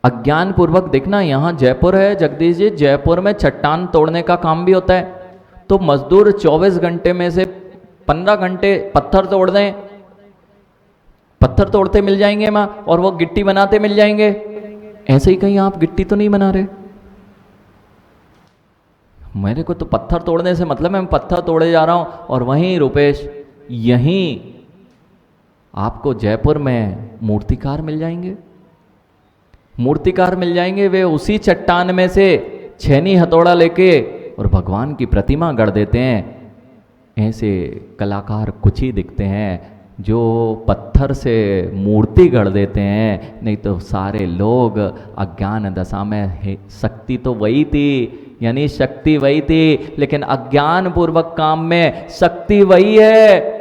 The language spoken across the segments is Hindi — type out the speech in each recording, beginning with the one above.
अज्ञान पूर्वक देखना, यहाँ जयपुर है जगदीश जी, जयपुर में चट्टान तोड़ने का काम भी होता है, तो मजदूर 24 घंटे में से 15 घंटे पत्थर तोड़ दें, पत्थर तोड़ते मिल जाएंगे माँ, और वो गिट्टी बनाते मिल जाएंगे। ऐसे ही कहीं आप गिट्टी तो नहीं बना रहे? मेरे को तो पत्थर तोड़ने से मतलब है, मैं पत्थर तोड़े जा रहा हूं। और वहीं रुपेश, यहीं आपको जयपुर में मूर्तिकार मिल जाएंगे, मूर्तिकार मिल जाएंगे। वे उसी चट्टान में से छेनी हथौड़ा लेके और भगवान की प्रतिमा गढ़ देते हैं। ऐसे कलाकार कुछ ही दिखते हैं जो पत्थर से मूर्ति गढ़ देते हैं, नहीं तो सारे लोग अज्ञान दशा में। शक्ति तो वही थी, यानी शक्ति वही थी, लेकिन अज्ञान पूर्वक काम में शक्ति वही है।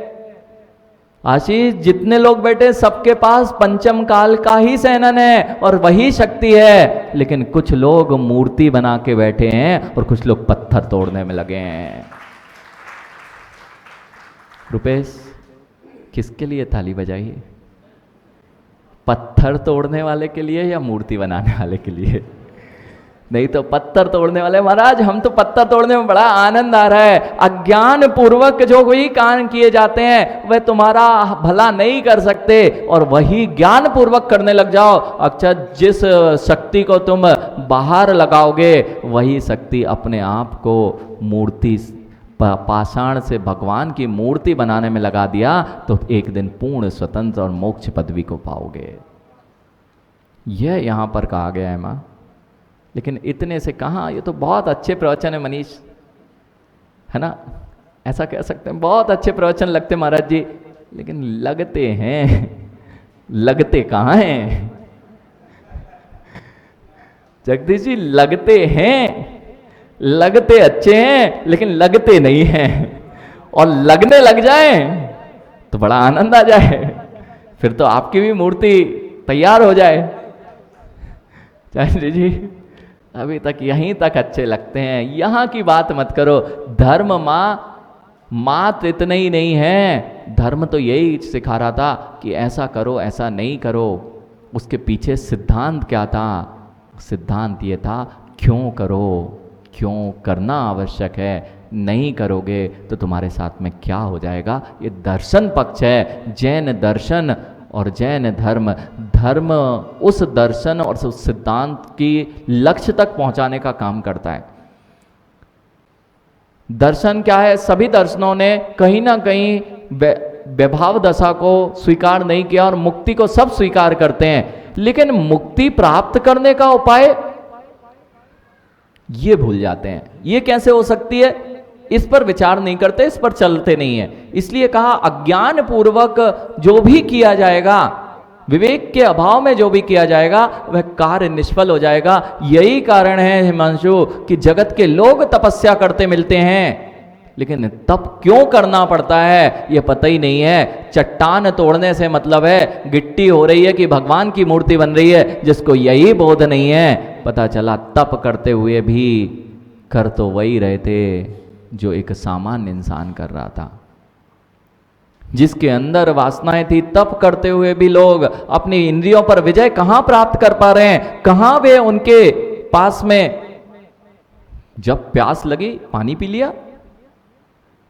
आशीष, जितने लोग बैठे सबके पास पंचम काल का ही सैनन है और वही शक्ति है, लेकिन कुछ लोग मूर्ति बना के बैठे हैं और कुछ लोग पत्थर तोड़ने में लगे हैं। रुपेश, किसके लिए ताली बजाइए? पत्थर तोड़ने वाले के लिए या मूर्ति बनाने वाले के लिए? नहीं तो पत्थर तोड़ने वाले, महाराज हम तो पत्थर तोड़ने में बड़ा आनंद आ रहा है। अज्ञान पूर्वक जो वही काम किए जाते हैं वह तुम्हारा भला नहीं कर सकते, और वही ज्ञान पूर्वक करने लग जाओ। अच्छा, जिस शक्ति को तुम बाहर लगाओगे वही शक्ति अपने आप को मूर्ति पाषाण से भगवान की मूर्ति बनाने में लगा दिया तो एक दिन पूर्ण स्वतंत्र और मोक्ष पदवी को पाओगे। यह यहां पर कहा गया है मां। लेकिन इतने से कहाँ, ये तो बहुत अच्छे प्रवचन है मनीष, है ना, ऐसा कह सकते हैं, बहुत अच्छे प्रवचन लगते महाराज जी, लेकिन लगते हैं, लगते कहाँ हैं जगदीश जी? लगते हैं, लगते अच्छे हैं, लेकिन लगते नहीं हैं। और लगने लग जाए तो बड़ा आनंद आ जाए, फिर तो आपकी भी मूर्ति तैयार हो जाए। जी अभी तक यहीं तक अच्छे लगते हैं, यहाँ की बात मत करो। धर्म मात्र इतना ही नहीं है, धर्म तो यही सिखा रहा था कि ऐसा करो ऐसा नहीं करो। उसके पीछे सिद्धांत क्या था? सिद्धांत ये था क्यों करो, क्यों करना आवश्यक है, नहीं करोगे तो तुम्हारे साथ में क्या हो जाएगा। ये दर्शन पक्ष है, जैन दर्शन और जैन धर्म। धर्म उस दर्शन और उस सिद्धांत की लक्ष्य तक पहुंचाने का काम करता है। दर्शन क्या है? सभी दर्शनों ने कहीं ना कहीं वैभाव दशा को स्वीकार नहीं किया और मुक्ति को सब स्वीकार करते हैं, लेकिन मुक्ति प्राप्त करने का उपाय ये भूल जाते हैं। ये कैसे हो सकती है, इस पर विचार नहीं करते, इस पर चलते नहीं है। इसलिए कहा अज्ञान पूर्वक जो भी किया जाएगा, विवेक के अभाव में जो भी किया जाएगा वह कार्य निष्फल हो जाएगा। यही कारण है हिमांशु कि जगत के लोग तपस्या करते मिलते हैं, लेकिन तप क्यों करना पड़ता है ये पता ही नहीं है। चट्टान तोड़ने से मतलब है गिट्टी हो रही है कि भगवान की मूर्ति बन रही है, जिसको यही बोध नहीं है। पता चला तप करते हुए भी कर तो वही रहे थे जो एक सामान्य इंसान कर रहा था, जिसके अंदर वासनाएं थी। तप करते हुए भी लोग अपनी इंद्रियों पर विजय कहां प्राप्त कर पा रहे हैं? कहां वे उनके पास में, जब प्यास लगी पानी पी लिया,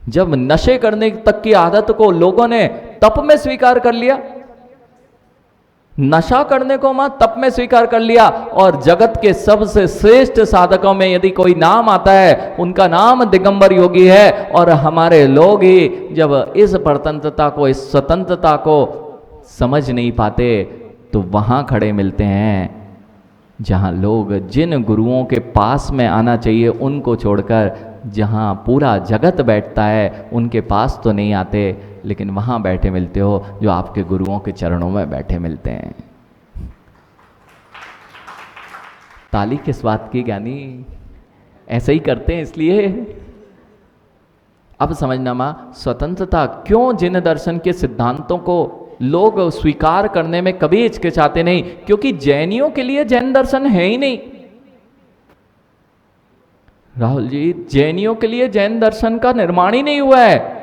जब नशे करने तक की आदत को लोगों ने तप में स्वीकार कर लिया, नशा करने को मां तप में स्वीकार कर लिया। और जगत के सबसे श्रेष्ठ साधकों में यदि कोई नाम आता है, उनका नाम दिगंबर योगी है। और हमारे लोग ही जब इस परतंत्रता को, इस स्वतंत्रता को समझ नहीं पाते, तो वहां खड़े मिलते हैं जहां लोग जिन गुरुओं के पास में आना चाहिए उनको छोड़कर जहां पूरा जगत बैठता है उनके पास तो नहीं आते, लेकिन वहां बैठे मिलते हो जो आपके गुरुओं के चरणों में बैठे मिलते हैं। ताली किस बात की ज्ञानी? ऐसे ही करते हैं। इसलिए अब समझना मां, स्वतंत्रता क्यों जिन दर्शन के सिद्धांतों को लोग स्वीकार करने में कभी हिचकिचाते नहीं? क्योंकि जैनियों के लिए जैन दर्शन है ही नहीं। राहुल जी, जैनियों के लिए जैन दर्शन का निर्माण ही नहीं हुआ है।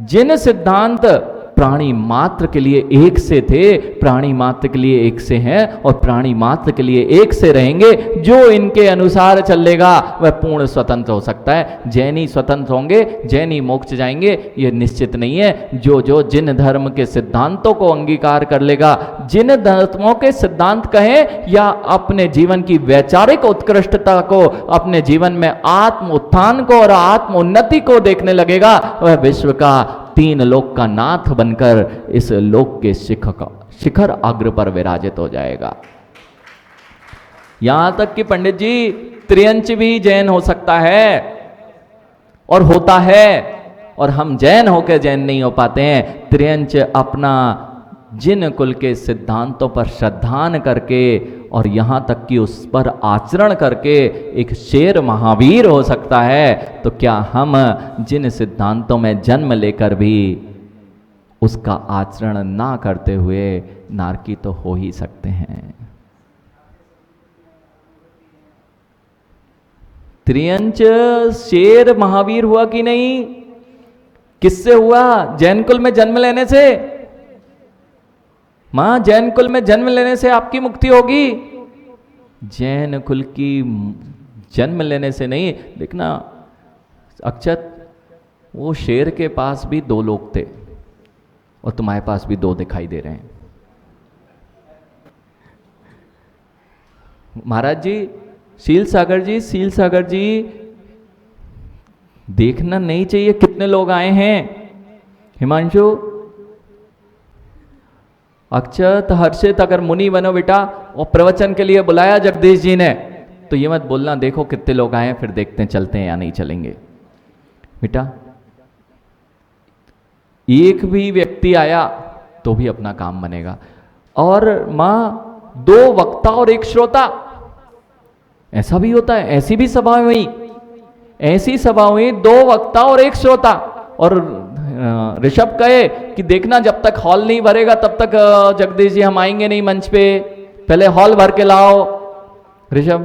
जिन सिद्धांत प्राणी मात्र के लिए एक से थे, प्राणी मात्र के लिए एक से हैं और प्राणी मात्र के लिए एक से रहेंगे। जो इनके अनुसार चलेगा वह पूर्ण स्वतंत्र हो सकता है। जैनी स्वतंत्र होंगे, जैनी मोक्ष जाएंगे, ये निश्चित नहीं है। जो जिन धर्म के सिद्धांतों को अंगीकार कर लेगा, जिन धर्मों के सिद्धांत कहें या अपने जीवन की वैचारिक उत्कृष्टता को, अपने जीवन में आत्म उत्थान को और आत्म उन्नति को देखने लगेगा, वह विश्व का 3 लोक का नाथ बनकर इस लोक के शिखर अग्र पर विराजित हो जाएगा। यहां तक कि पंडित जी त्रियंच भी जैन हो सकता है और होता है, और हम जैन होकर जैन नहीं हो पाते हैं। त्रियंच अपना जिन कुल के सिद्धांतों पर श्रद्धान करके और यहाँ तक कि उस पर आचरण करके एक शेर महावीर हो सकता है, तो क्या हम जिन सिद्धांतों में जन्म लेकर भी उसका आचरण ना करते हुए नारकी तो हो ही सकते हैं। त्रियंच शेर महावीर हुआ कि नहीं? किससे हुआ? जैन कुल में जन्म लेने से। मां, जैन कुल में जन्म लेने से आपकी मुक्ति होगी। जैन कुल की जन्म लेने से नहीं। देखना अक्षत, वो शेर के पास भी 2 लोग थे और तुम्हारे पास भी 2 दिखाई दे रहे हैं। महाराज जी, शील सागर जी देखना नहीं चाहिए कितने लोग आए हैं। हिमांशु, अक्षत, हर्षित, अगर मुनि बनो बेटा और प्रवचन के लिए बुलाया जगदीश जी ने, तो ये मत बोलना देखो कितने लोग आए हैं फिर देखते हैं चलते हैं या नहीं चलेंगे। बेटा एक भी व्यक्ति आया तो भी अपना काम बनेगा। और मां, 2 वक्ता और 1 श्रोता, ऐसा भी होता है। ऐसी भी सभा हुई, ऐसी सभा हुई 2 वक्ता और 1 श्रोता। और ऋषभ कहे कि देखना जब तक हॉल नहीं भरेगा तब तक जगदीश जी हम आएंगे नहीं मंच पे, पहले हॉल भर के लाओ। ऋषभ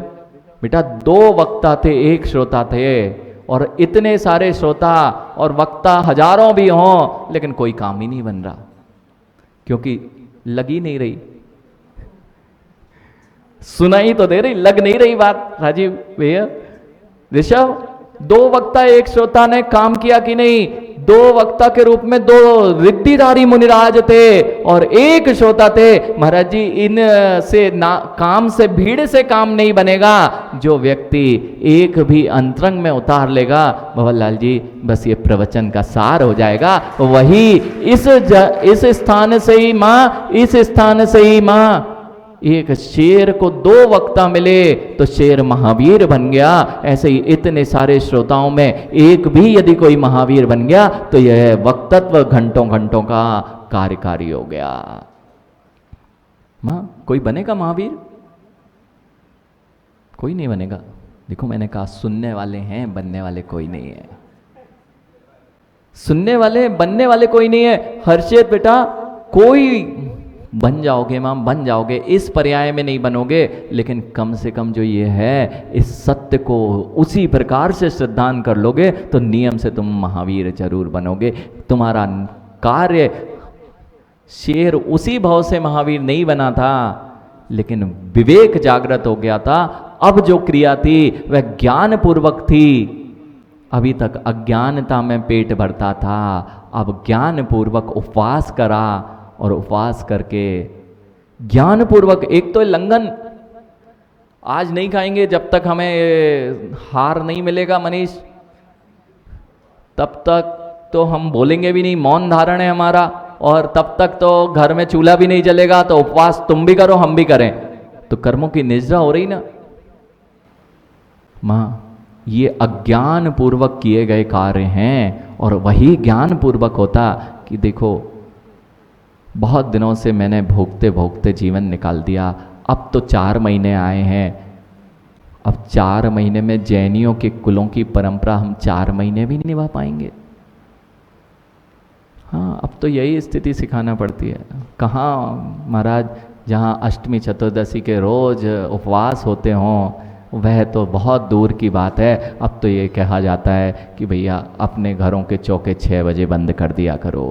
बेटा 2 वक्ता थे 1 श्रोता थे, और इतने सारे श्रोता और वक्ता हजारों भी हों लेकिन कोई काम ही नहीं बन रहा, क्योंकि लगी नहीं रही। सुनाई तो दे रही, लग नहीं रही बात। राजीव भैया, ऋषभ 2 वक्ता 1 श्रोता ने काम किया कि नहीं? 2 वक्ता के रूप में 2 रिद्धिधारी मुनिराज थे और 1 श्रोता थे। महाराज जी, इन से काम से, भीड़ से काम नहीं बनेगा। जो व्यक्ति एक भी अंतरंग में उतार लेगा, भवरलाल जी, बस ये प्रवचन का सार हो जाएगा। वही इस स्थान से ही मां, इस स्थान से ही मां, एक शेर को 2 वक्ता मिले तो शेर महावीर बन गया। ऐसे ही इतने सारे श्रोताओं में एक भी यदि कोई महावीर बन गया तो यह वक्तत्व घंटों घंटों का कार्यकारी हो गया। मां, कोई बनेगा महावीर? कोई नहीं बनेगा। देखो मैंने कहा सुनने वाले हैं, बनने वाले कोई नहीं है। सुनने वाले, बनने वाले कोई नहीं है। हर्षित बेटा, कोई बन जाओगे मां, बन जाओगे, इस पर्याय में नहीं बनोगे, लेकिन कम से कम जो ये है इस सत्य को उसी प्रकार से श्रद्धान कर लोगे तो नियम से तुम महावीर जरूर बनोगे। तुम्हारा कार्य, शेर उसी भाव से महावीर नहीं बना था, लेकिन विवेक जागृत हो गया था। अब जो क्रिया थी वह ज्ञान पूर्वक थी। अभी तक अज्ञानता में पेट भरता था, अब ज्ञान पूर्वक उपवास करा और उपवास करके ज्ञान पूर्वक, एक तो लंघन, आज नहीं खाएंगे जब तक हमें हार नहीं मिलेगा मनीष, तब तक तो हम बोलेंगे भी नहीं, मौन धारण है हमारा, और तब तक तो घर में चूल्हा भी नहीं जलेगा, तो उपवास तुम भी करो हम भी करें, तो कर्मों की निजरा हो रही ना। मां, ये अज्ञान पूर्वक किए गए कार्य हैं, और वही ज्ञान पूर्वक होता कि देखो बहुत दिनों से मैंने भोगते भोगते जीवन निकाल दिया, अब तो 4 महीने आए हैं, अब 4 महीने में जैनियों के कुलों की परंपरा हम 4 महीने भी नहीं निभा पाएंगे। हाँ, अब तो यही स्थिति सिखाना पड़ती है। कहाँ महाराज, जहाँ अष्टमी चतुर्दशी के रोज उपवास होते हों, वह तो बहुत दूर की बात है। अब तो ये कहा जाता है कि भैया अपने घरों के चौके 6 बजे बंद कर दिया करो।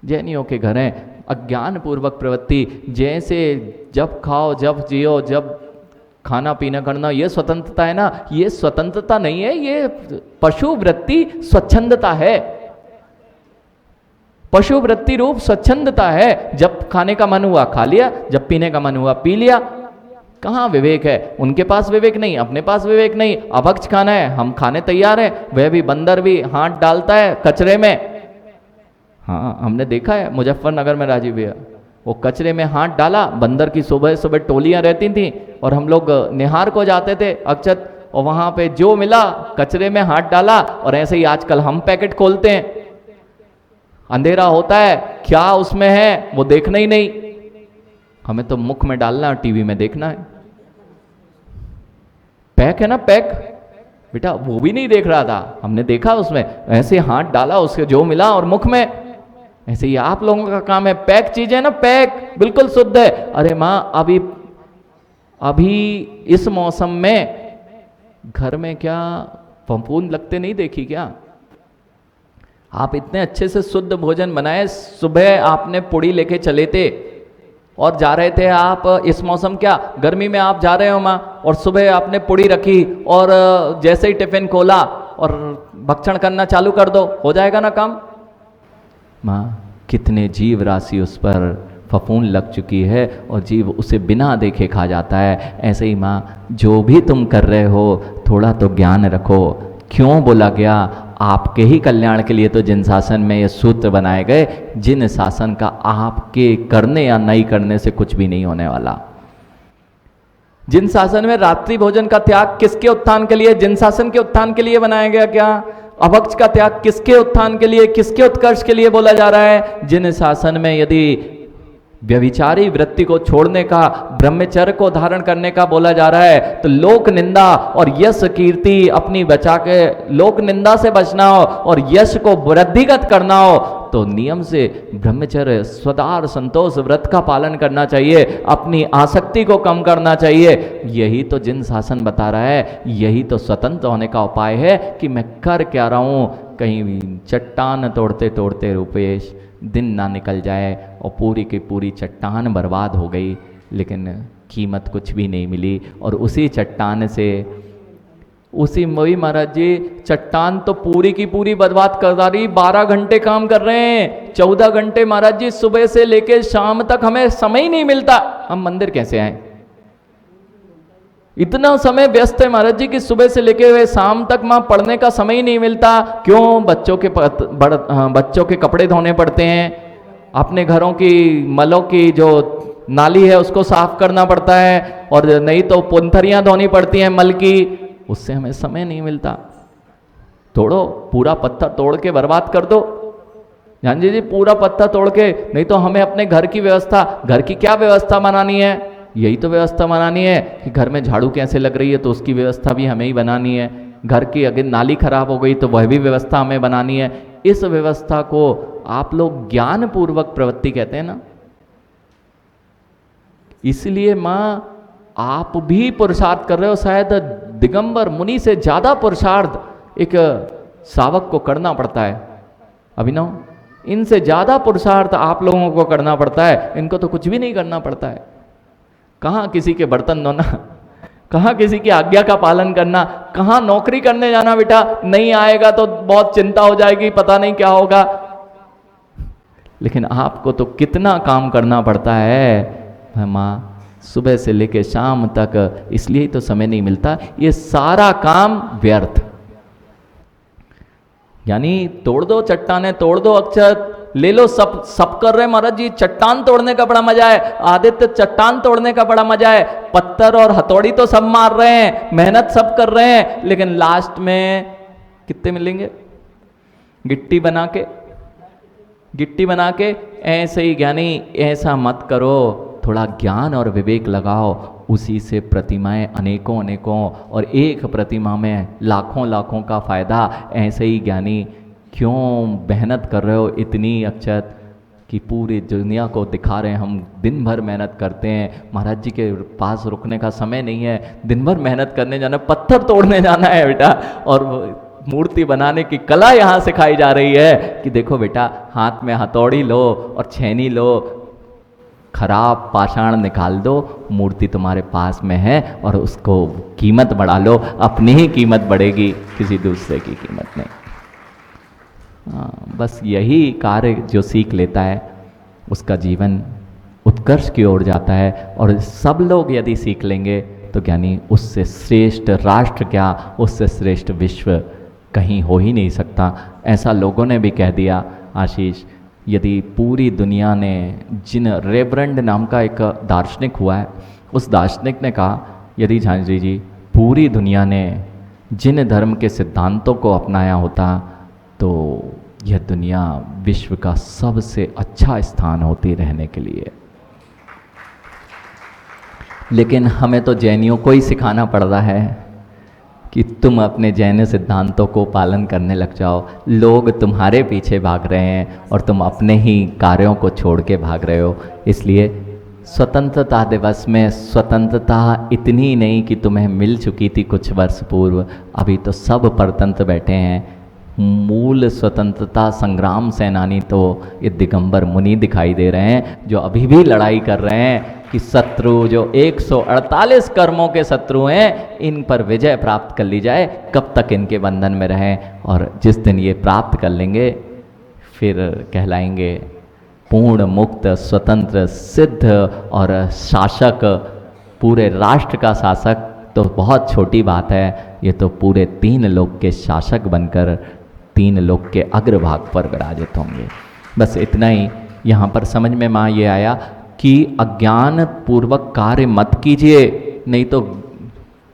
जैनियों के घर हैं। अज्ञान पूर्वक प्रवृत्ति, जैसे जब खाओ जब जियो जब खाना पीना करना, ये स्वतंत्रता है ना, ये स्वतंत्रता नहीं है, ये पशु वृत्ति स्वच्छंदता है। पशु वृत्ति रूप स्वच्छंदता है। जब खाने का मन हुआ खा लिया, जब पीने का मन हुआ पी लिया। कहाँ विवेक है? उनके पास विवेक नहीं, अपने पास विवेक नहीं। अभक्ष खाना है, हम खाने तैयार हैं, वह भी बंदर भी हाथ डालता है कचरे में। हाँ, हमने देखा है मुजफ्फरनगर में राजीव भैया, वो कचरे में हाथ डाला, बंदर की सुबह सुबह टोलियां रहती थी और हम लोग निहार को जाते थे अक्षत, और वहां पे जो मिला कचरे में हाथ डाला। और ऐसे ही आजकल हम पैकेट खोलते हैं, अंधेरा होता है, क्या उसमें है वो देखना ही नहीं, हमें तो मुख में डालना है, टीवी में देखना है। पैक है ना, पैक बेटा, वो भी नहीं देख रहा था, हमने देखा उसमें ऐसे हाथ डाला, उसके जो मिला और मुख में। ऐसे ही आप लोगों का काम है, पैक चीजें ना, पैक बिल्कुल शुद्ध है। अरे माँ, अभी इस मौसम में घर में क्या फफूंद लगते नहीं देखी क्या? आप इतने अच्छे से शुद्ध भोजन बनाए, सुबह आपने पुड़ी लेके चले थे और जा रहे थे आप, इस मौसम क्या गर्मी में आप जा रहे हो माँ, और सुबह आपने पुड़ी रखी और जैसे ही टिफिन खोला और भक्षण करना चालू कर दो, हो जाएगा ना काम? माँ, कितने जीव राशि उस पर फफूंद लग चुकी है और जीव उसे बिना देखे खा जाता है। ऐसे ही माँ, जो भी तुम कर रहे हो थोड़ा तो ज्ञान रखो। क्यों बोला गया? आपके ही कल्याण के लिए तो जिन शासन में ये सूत्र बनाए गए, जिन शासन का आपके करने या नहीं करने से कुछ भी नहीं होने वाला। जिन शासन में रात्रि भोजन का त्याग किसके उत्थान के लिए? जिन शासन के उत्थान के लिए बनाया गया। क्या अभक्ष का त्याग किसके उत्थान के लिए, किसके उत्कर्ष के लिए बोला जा रहा है? जिन शासन में यदि व्यभिचारी वृत्ति को छोड़ने का, ब्रह्मचर्य को धारण करने का बोला जा रहा है, तो लोक निंदा और यश कीर्ति अपनी बचा के लोक निंदा से बचना हो और यश को वृद्धिगत करना हो तो नियम से ब्रह्मचर्य, स्वदार, संतोष, व्रत का पालन करना चाहिए, अपनी आसक्ति को कम करना चाहिए। यही तो जिन शासन बता रहा है, यही तो स्वतंत्र होने का उपाय है कि मैं कर क्या रहा हूँ। कहीं भी चट्टान तोड़ते तोड़ते रुपेश दिन ना निकल जाए और पूरी की पूरी चट्टान बर्बाद हो गई, लेकिन कीमत कुछ भी नहीं मिली। और उसी चट्टान से उसी वही महाराज जी, चट्टान तो पूरी की पूरी बर्बाद कर रही। 12 घंटे काम कर रहे हैं, 14 घंटे महाराज जी, सुबह से लेकर शाम तक हमें समय ही नहीं मिलता। हम मंदिर कैसे आए? इतना समय व्यस्त है महाराज जी कि सुबह से लेके हुए शाम तक माँ पढ़ने का समय ही नहीं मिलता। क्यों? बच्चों के कपड़े धोने पड़ते हैं, अपने घरों की मलों की जो नाली है उसको साफ करना पड़ता है, और नहीं तो पुंथरियाँ धोनी पड़ती हैं मल की, उससे हमें समय नहीं मिलता। तोड़ो, पूरा पत्थर तोड़ के बर्बाद कर दो जान जी, पूरा पत्थर तोड़ के। नहीं तो हमें अपने घर की व्यवस्था, घर की क्या व्यवस्था बनानी है? यही तो व्यवस्था बनानी है कि घर में झाड़ू कैसे लग रही है तो उसकी व्यवस्था भी हमें ही बनानी है। घर की अगर नाली खराब हो गई तो वह भी व्यवस्था हमें बनानी है। इस व्यवस्था को आप लोग ज्ञान पूर्वक प्रवृत्ति कहते हैं ना। इसलिए माँ, आप भी पुरुषार्थ कर रहे हो, शायद दिगंबर मुनि से ज्यादा पुरुषार्थ एक सावक को करना पड़ता है। अभिनव, इनसे ज्यादा पुरुषार्थ आप लोगों को करना पड़ता है, इनको तो कुछ भी नहीं करना पड़ता है। कहाँ किसी के बर्तन धोना, कहाँ किसी की आज्ञा का पालन करना, कहाँ नौकरी करने जाना। बेटा नहीं आएगा तो बहुत चिंता हो जाएगी, पता नहीं क्या होगा। लेकिन आपको तो कितना काम करना पड़ता है माँ, सुबह से लेकर शाम तक, इसलिए तो समय नहीं मिलता। ये सारा काम व्यर्थ। यानी तोड़ दो चट्टाने, तोड़ दो अक्षर, ले लो, सब कर रहे हैं महाराज जी। चट्टान तोड़ने का बड़ा मजा है, आदित्य चट्टान तोड़ने का बड़ा मजा है। पत्थर और हथौड़ी तो सब मार रहे हैं, मेहनत सब कर रहे हैं, लेकिन लास्ट में कितने मिलेंगे? गिट्टी बना के ऐसे ही। ज्ञानी ऐसा मत करो, थोड़ा ज्ञान और विवेक लगाओ, उसी से प्रतिमाएं अनेकों अनेकों, और एक प्रतिमा में लाखों लाखों का फायदा। ऐसे ही ज्ञानी क्यों मेहनत कर रहे हो इतनी अक्षत कि पूरी दुनिया को दिखा रहे हैं हम दिन भर मेहनत करते हैं। महाराज जी के पास रुकने का समय नहीं है, दिन भर मेहनत करने जाना, पत्थर तोड़ने जाना है बेटा। और मूर्ति बनाने की कला यहाँ सिखाई जा रही है कि देखो बेटा, हाथ में हथौड़ी लो और छेनी लो, खराब पाषाण निकाल दो, मूर्ति तुम्हारे पास में है और उसको कीमत बढ़ा लो, अपनी ही कीमत बढ़ेगी, किसी दूसरे की कीमत नहीं। बस यही कार्य जो सीख लेता है उसका जीवन उत्कर्ष की ओर जाता है। और सब लोग यदि सीख लेंगे तो ज्ञानी उससे श्रेष्ठ राष्ट्र क्या, उससे श्रेष्ठ विश्व कहीं हो ही नहीं सकता। ऐसा लोगों ने भी कह दिया आशीष, यदि पूरी दुनिया ने, जिन रेवरेंड नाम का एक दार्शनिक हुआ है, उस दार्शनिक ने कहा यदि झांझरी जी पूरी दुनिया ने जिन धर्म के सिद्धांतों को अपनाया होता तो यह दुनिया विश्व का सबसे अच्छा स्थान होती रहने के लिए। लेकिन हमें तो जैनियों को ही सिखाना पड़ रहा है कि तुम अपने जैन सिद्धांतों को पालन करने लग जाओ। लोग तुम्हारे पीछे भाग रहे हैं और तुम अपने ही कार्यों को छोड़ के भाग रहे हो। इसलिए स्वतंत्रता दिवस में स्वतंत्रता इतनी नहीं कि तुम्हें मिल चुकी थी कुछ वर्ष पूर्व, अभी तो सब परतंत्र बैठे हैं। मूल स्वतंत्रता संग्राम सेनानी तो ये दिगंबर मुनि दिखाई दे रहे हैं, जो अभी भी लड़ाई कर रहे हैं कि शत्रु जो 148 कर्मों के शत्रु हैं, इन पर विजय प्राप्त कर ली जाए, कब तक इनके बंधन में रहें। और जिस दिन ये प्राप्त कर लेंगे फिर कहलाएंगे पूर्ण मुक्त स्वतंत्र सिद्ध और शासक, पूरे राष्ट्र का शासक। तो बहुत छोटी बात है, ये तो पूरे 3 लोक के शासक बनकर 3 लोक के अग्रभाग पर विराजित होंगे। बस इतना ही यहाँ पर समझ में माँ ये आया कि अज्ञान पूर्वक कार्य मत कीजिए, नहीं तो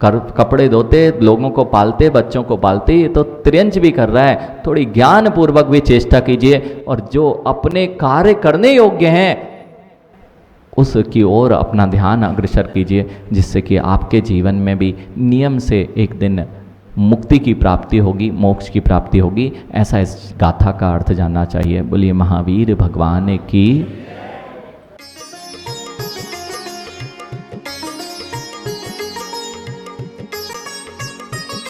कपड़े धोते, लोगों को पालते, बच्चों को पालते, ये तो त्रियंच भी कर रहा है। थोड़ी ज्ञान पूर्वक भी चेष्टा कीजिए और जो अपने कार्य करने योग्य हैं उसकी ओर अपना ध्यान अग्रसर कीजिए, जिससे कि आपके जीवन में भी नियम से एक दिन मुक्ति की प्राप्ति होगी, मोक्ष की प्राप्ति होगी। ऐसा इस गाथा का अर्थ जानना चाहिए। बोलिए महावीर भगवान की